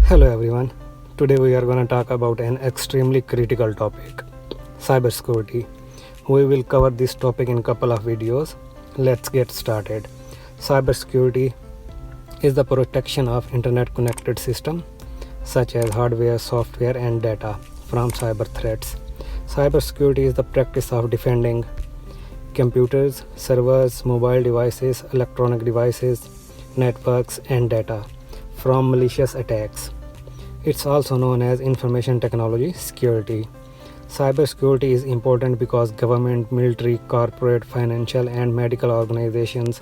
Hello everyone. Today we are going to talk about an extremely critical topic, cybersecurity. We will cover this topic in a couple of videos. Let's get started. Cybersecurity is the protection of internet connected systems such as hardware, software and data from cyber threats. Cybersecurity is the practice of defending computers, servers, mobile devices, electronic devices, networks and data from malicious attacks. It's also known as information technology security. Cybersecurity is important because government, military, corporate, financial, and medical organizations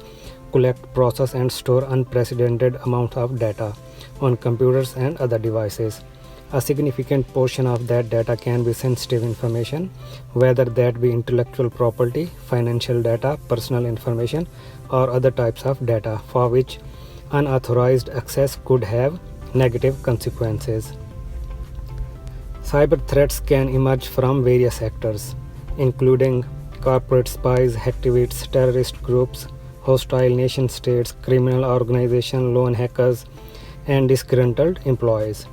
collect, process, and store unprecedented amounts of data on computers and other devices. A significant portion of that data can be sensitive information, whether that be intellectual property, financial data, personal information, or other types of data for which unauthorized access could have negative consequences. Cyber threats can emerge from various sectors, including corporate spies, hacktivists, terrorist groups, hostile nation states, criminal organizations, lone hackers, and disgruntled employees.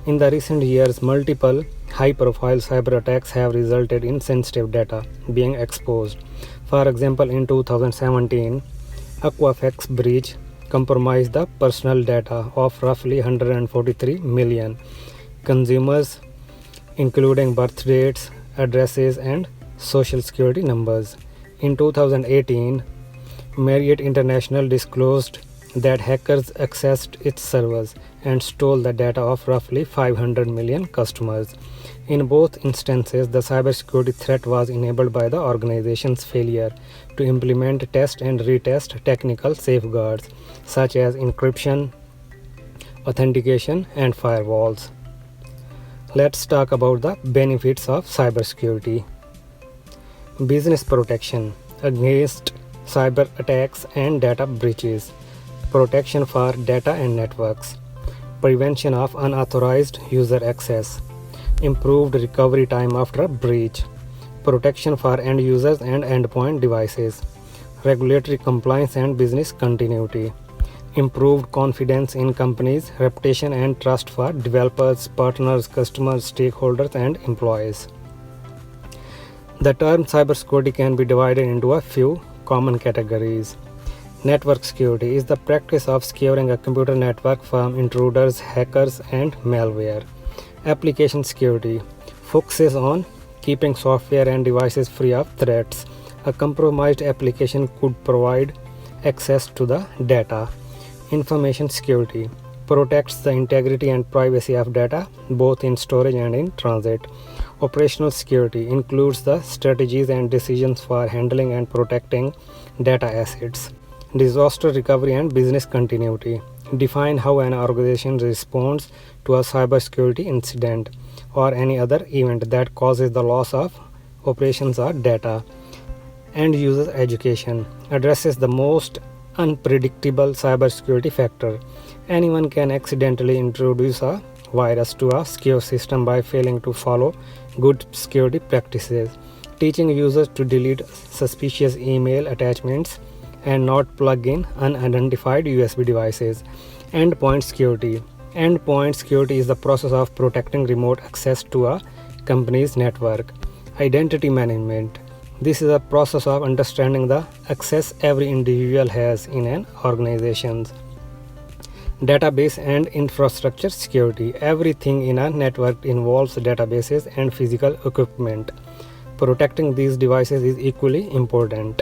In the recent years, multiple high-profile cyber attacks have resulted in sensitive data being exposed. For example, in 2017, Equifax breach compromised the personal data of roughly 143 million consumers, including birth dates, addresses, and social security numbers. In 2018, Marriott International disclosed that hackers accessed its servers and stole the data of roughly 500 million customers. In both instances, the cybersecurity threat was enabled by the organization's failure to implement, test, and retest technical safeguards such as encryption, authentication, and firewalls. Let's talk about the benefits of cybersecurity. Business protection against cyber attacks and data breaches, protection for data and networks, prevention of unauthorized user access, improved recovery time after a breach, protection for end users and endpoint devices, regulatory compliance and business continuity, improved confidence in companies' reputation and trust for developers, partners, customers, stakeholders, and employees. The term cybersecurity can be divided into a few common categories. Network security is the practice of securing a computer network from intruders, hackers, and malware. Application security focuses on keeping software and devices free of threats. A compromised application could provide access to the data. Information security protects the integrity and privacy of data, both in storage and in transit. Operational security includes the strategies and decisions for handling and protecting data assets. Disaster recovery and business continuity define how an organization responds to a cybersecurity incident or any other event that causes the loss of operations or data. End user education addresses the most unpredictable cybersecurity factor. Anyone can accidentally introduce a virus to a secure system by failing to follow good security practices. Teaching users to delete suspicious email attachments and not plug in unidentified USB devices. Endpoint security. Endpoint security is the process of protecting remote access to a company's network. Identity management. This is a process of understanding the access every individual has in an organization. Database and infrastructure security. Everything in a network involves databases and physical equipment. Protecting these devices is equally important.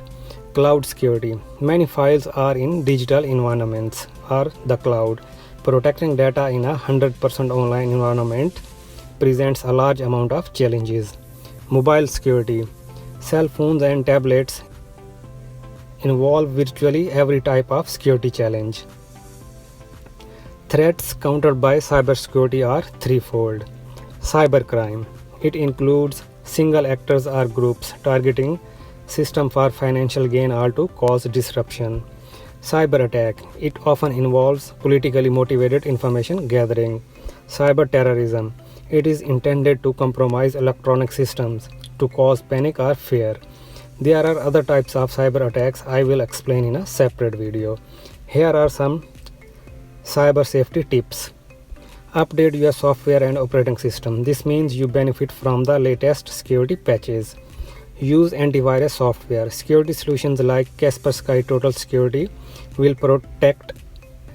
Cloud security. Many files are in digital environments or the cloud. Protecting data in a 100% online environment presents a large amount of challenges. Mobile security. Cell phones and tablets involve virtually every type of security challenge. Threats countered by cybersecurity are threefold. Cybercrime. It includes single actors or groups targeting system for financial gain or to cause disruption. Cyber attack. It often involves politically motivated information gathering. Cyber terrorism. It is intended to compromise electronic systems to cause panic or fear. There are other types of cyber attacks I will explain in a separate video. Here are some cyber safety tips. Update your software and operating system. This means you benefit from the latest security patches. Use antivirus software. Security solutions like Kaspersky Total Security will protect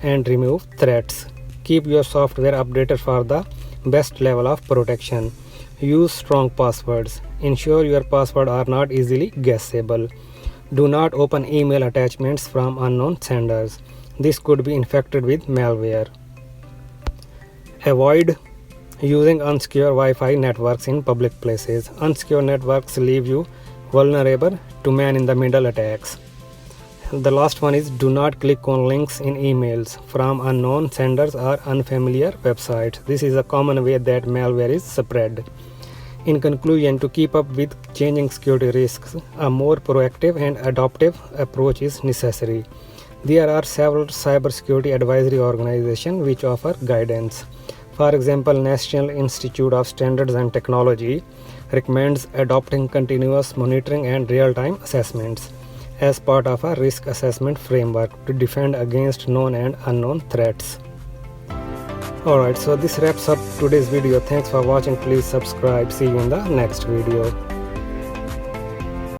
and remove threats. Keep your software updated for the best level of protection. Use strong passwords. Ensure your passwords are not easily guessable. Do not open email attachments from unknown senders. This could be infected with malware. Avoid using unsecure Wi-Fi networks in public places. Unsecure networks leave you vulnerable to man-in-the-middle attacks. The last one is do not click on links in emails from unknown senders or unfamiliar websites. This is a common way that malware is spread. In conclusion, to keep up with changing security risks, a more proactive and adaptive approach is necessary. There are several cybersecurity advisory organizations which offer guidance. For example, National Institute of Standards and Technology recommends adopting continuous monitoring and real-time assessments as part of a risk assessment framework to defend against known and unknown threats. Alright, so this wraps up today's video. Thanks for watching. Please subscribe. See you in the next video.